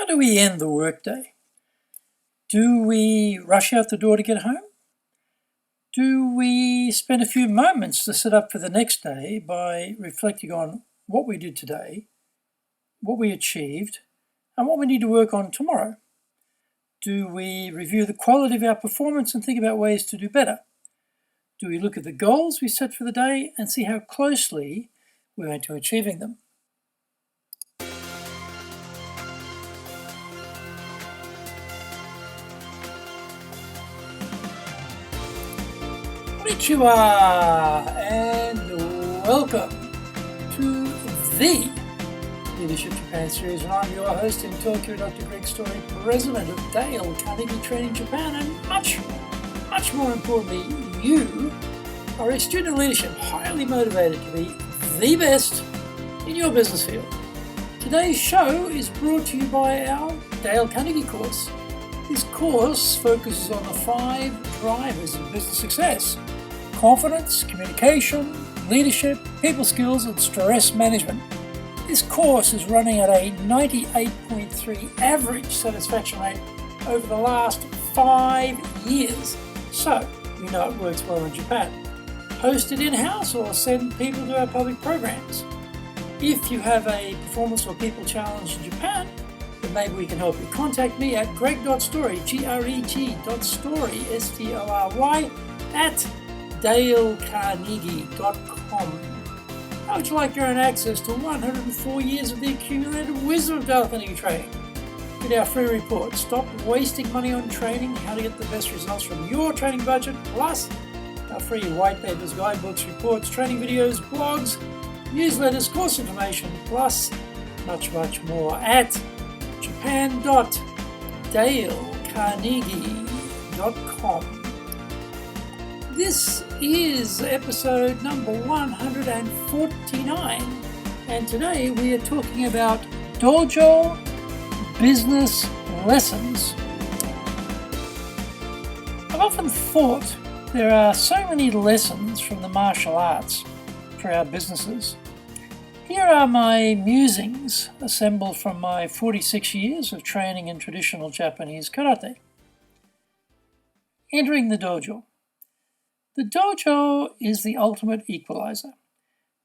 do we end the workday? Do we rush out the door to get home? Do we spend a few moments to set up for the next day by reflecting on what we did today, what we achieved, and what we need to work on tomorrow? Do we review the quality of our performance and think about ways to do better? Do we look at the goals we set for the day and see how closely we went to achieving them? Konnichiwa and welcome to the Leadership Japan series, and I'm your host in Tokyo, Dr. Greg Story, president of Dale Carnegie Training Japan, and much more importantly, you are a student of leadership highly motivated to be the best in your business field. Today's show is brought to you by our Dale Carnegie course. This course focuses on the 5 drivers of business success: confidence, communication, leadership, people skills, and stress management. This course is running at a 98.3 average satisfaction rate over the last 5 years. So, we know it works well in Japan. Host it in-house or send people to our public programs. If you have a performance or people challenge in Japan, then maybe we can help you. Contact me at greg.story, greg.story, S-T-O-R-Y, at dalecarnegie.com. How would you like your own access to 104 years of the accumulated wisdom of Dale Carnegie training? Get our free report, Stop Wasting Money on Training, How to Get the Best Results from Your Training Budget, plus our free white papers, guidebooks, reports, training videos, blogs, newsletters, course information, plus much more at japan.dalecarnegie.com. This is episode number 149, and today we are talking about Dojo Business lessons. I've often thought there are so many lessons from the martial arts for our businesses. Here are my musings assembled from my 46 years of training in traditional Japanese karate. Entering the dojo. The dojo is the ultimate equalizer.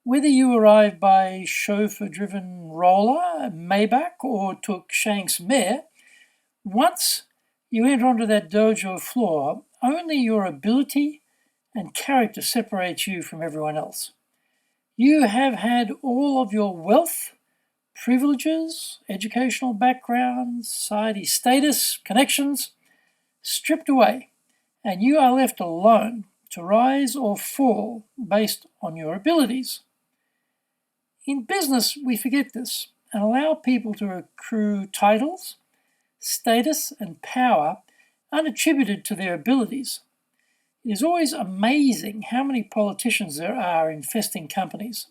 Whether you arrive by chauffeur-driven roller, Maybach, or took Shanks' mare, once you enter onto that dojo floor, only your ability and character separates you from everyone else. You have had all of your wealth, privileges, educational background, society status, connections stripped away, and you are left alone to rise or fall based on your abilities. In business, we forget this and allow people to accrue titles, status, and power unattributed to their abilities. It is always amazing how many politicians there are infesting companies.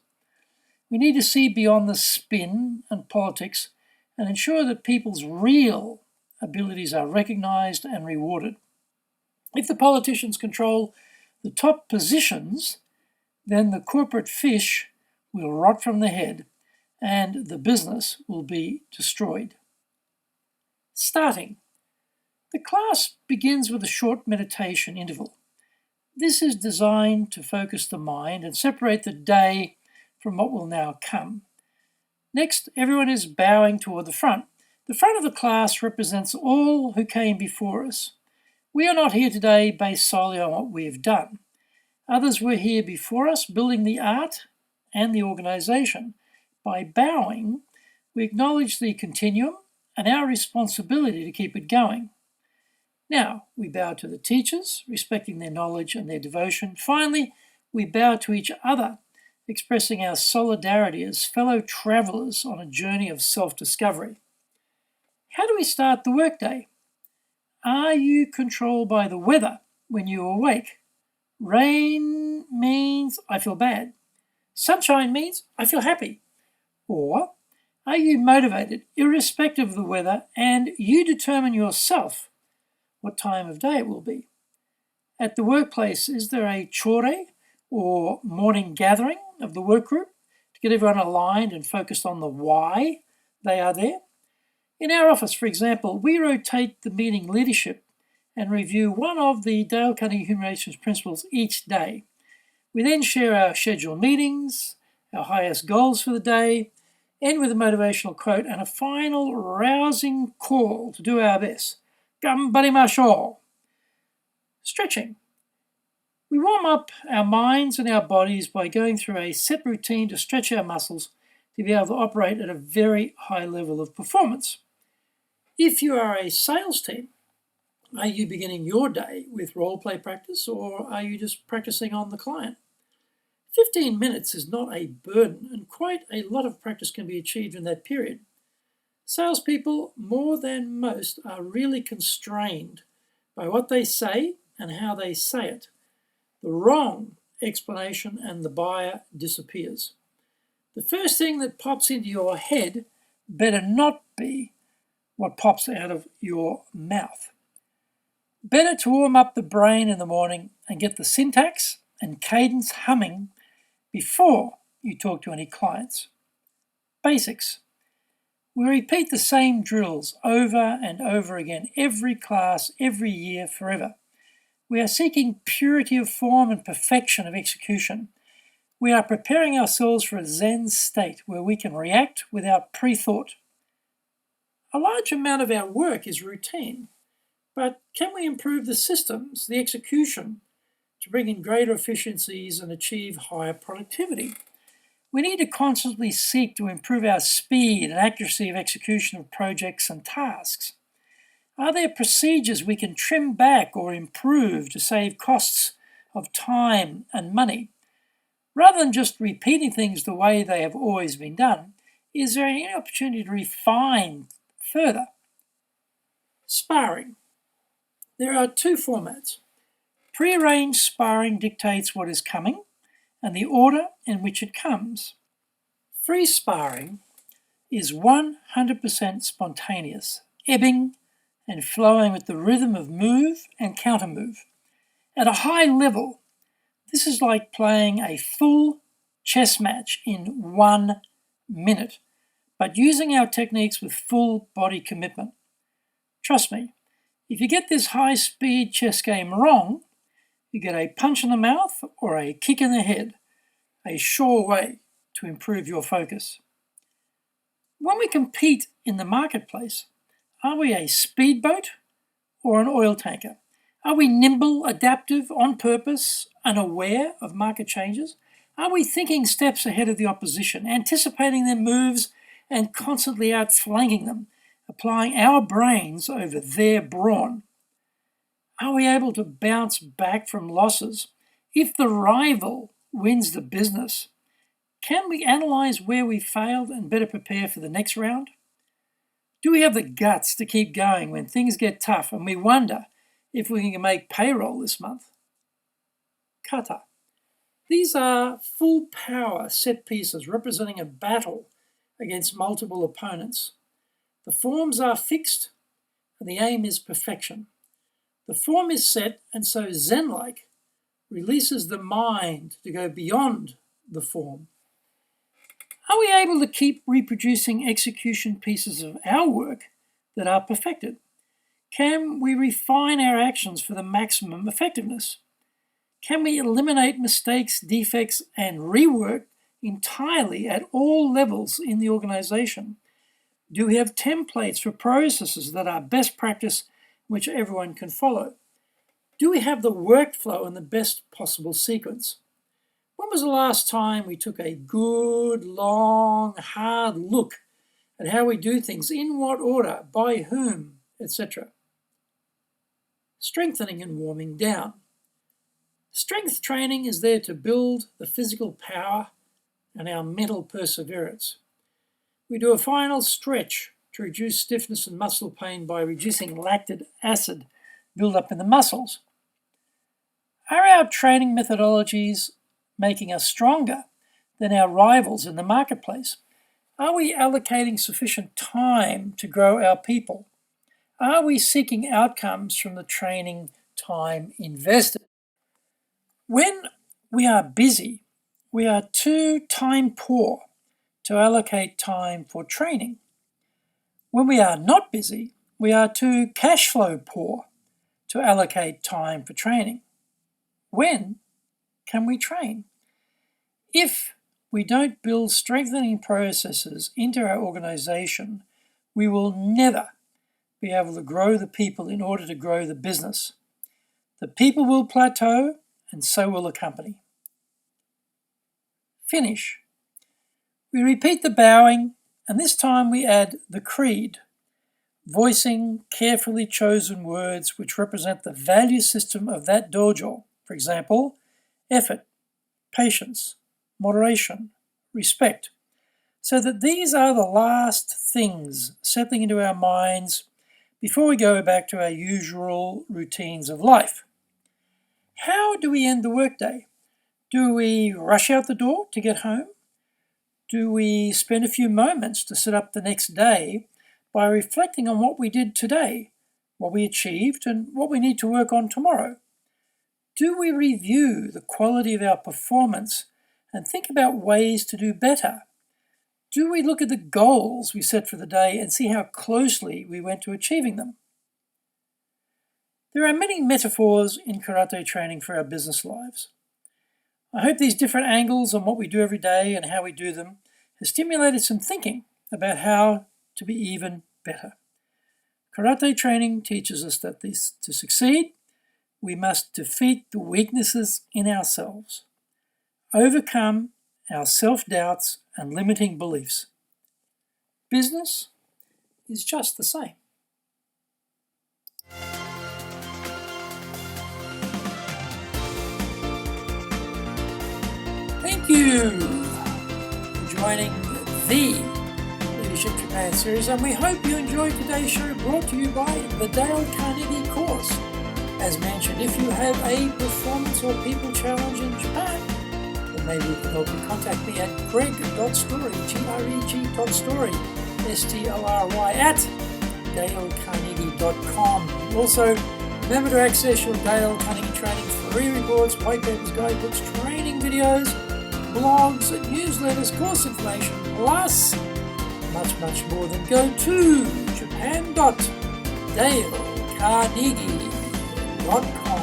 We need to see beyond the spin and politics and ensure that people's real abilities are recognized and rewarded. If the politicians control the top positions, then the corporate fish will rot from the head and the business will be destroyed. Starting. The class begins with a short meditation interval. This is designed to focus the mind and separate the day from what will now come. Next, everyone is bowing toward the front. The front of the class represents all who came before us. We are not here today based solely on what we have done. Others were here before us, building the art and the organization. By bowing, we acknowledge the continuum and our responsibility to keep it going. Now, we bow to the teachers, respecting their knowledge and their devotion. Finally, we bow to each other, expressing our solidarity as fellow travelers on a journey of self-discovery. How do we start the workday? Are you controlled by the weather when you awake? Rain means I feel bad. Sunshine means I feel happy. Or are you motivated, irrespective of the weather, and you determine yourself what time of day it will be? At the workplace, is there a chore or morning gathering of the work group to get everyone aligned and focused on the why they are there? In our office, for example, we rotate the meeting leadership and review one of the Dale Carnegie Human Relations principles each day. We then share our scheduled meetings, our highest goals for the day, end with a motivational quote and a final rousing call to do our best. Gambarimashou. Stretching. We warm up our minds and our bodies by going through a set routine to stretch our muscles to be able to operate at a very high level of performance. If you are a sales team, are you beginning your day with role play practice or are you just practicing on the client? 15 minutes is not a burden, and quite a lot of practice can be achieved in that period. Salespeople, more than most, are really constrained by what they say and how they say it. The wrong explanation and the buyer disappears. The first thing that pops into your head better not be what pops out of your mouth. Better to warm up the brain in the morning and get the syntax and cadence humming before you talk to any clients. Basics. We repeat the same drills over and over again, every class, every year, forever. We are seeking purity of form and perfection of execution. We are preparing ourselves for a Zen state where we can react without pre-thought. A large amount of our work is routine, but can we improve the systems, the execution, to bring in greater efficiencies and achieve higher productivity? We need to constantly seek to improve our speed and accuracy of execution of projects and tasks. Are there procedures we can trim back or improve to save costs of time and money? Rather than just repeating things the way they have always been done, is there any opportunity to refine further? Sparring. There are two formats. Prearranged sparring dictates what is coming and the order in which it comes. Free sparring is 100% spontaneous, ebbing and flowing with the rhythm of move and counter-move. At a high level, this is like playing a full chess match in 1 minute, but using our techniques with full body commitment. Trust me, if you get this high-speed chess game wrong, you get a punch in the mouth or a kick in the head, a sure way to improve your focus. When we compete in the marketplace, are we a speedboat or an oil tanker? Are we nimble, adaptive, on purpose, unaware of market changes? Are we thinking steps ahead of the opposition, anticipating their moves and constantly outflanking them, applying our brains over their brawn? Are we able to bounce back from losses if the rival wins the business? Can we analyze where we failed and better prepare for the next round? Do we have the guts to keep going when things get tough and we wonder if we can make payroll this month? Kata. These are full power set pieces representing a battle against multiple opponents. The forms are fixed and the aim is perfection. The form is set and so Zen-like releases the mind to go beyond the form. Are we able to keep reproducing execution pieces of our work that are perfected? Can we refine our actions for the maximum effectiveness? Can we eliminate mistakes, defects, and rework entirely at all levels in the organization? Do we have templates for processes that are best practice which everyone can follow? Do we have the workflow in the best possible sequence? When was the last time we took a good, long, hard look at how we do things, in what order, by whom, etc.? Strengthening and warming down. Strength training is there to build the physical power and our mental perseverance. We do a final stretch to reduce stiffness and muscle pain by reducing lactic acid buildup in the muscles. Are our training methodologies making us stronger than our rivals in the marketplace? Are we allocating sufficient time to grow our people? Are we seeking outcomes from the training time invested? When we are busy, we are too time poor to allocate time for training. When we are not busy, we are too cash flow poor to allocate time for training. When can we train? If we don't build strengthening processes into our organization, we will never be able to grow the people in order to grow the business. The people will plateau, and so will the company. Finish. We repeat the bowing, and this time we add the creed, voicing carefully chosen words which represent the value system of that dojo. For example, effort, patience, moderation, respect, so that these are the last things settling into our minds before we go back to our usual routines of life. How do we end the workday? Do we rush out the door to get home? Do we spend a few moments to set up the next day by reflecting on what we did today, what we achieved, and what we need to work on tomorrow? Do we review the quality of our performance and think about ways to do better? Do we look at the goals we set for the day and see how closely we went to achieving them? There are many metaphors in karate training for our business lives. I hope these different angles on what we do every day and how we do them has stimulated some thinking about how to be even better. Karate training teaches us that to succeed, we must defeat the weaknesses in ourselves, overcome our self-doubts and limiting beliefs. Business is just the same. Thank you for joining the Leadership Japan series, and we hope you enjoyed today's show, brought to you by the Dale Carnegie course. As mentioned, if you have a performance or people challenge in Japan, then maybe we can help you. Contact me at greg.story, greg.story, STORY at dalecarnegie.com. Also, remember to access your Dale Carnegie training free reports, white papers, guidebooks, training videos, blogs, newsletters, course information, plus much more. Than go to japan.dalecarnegie.com.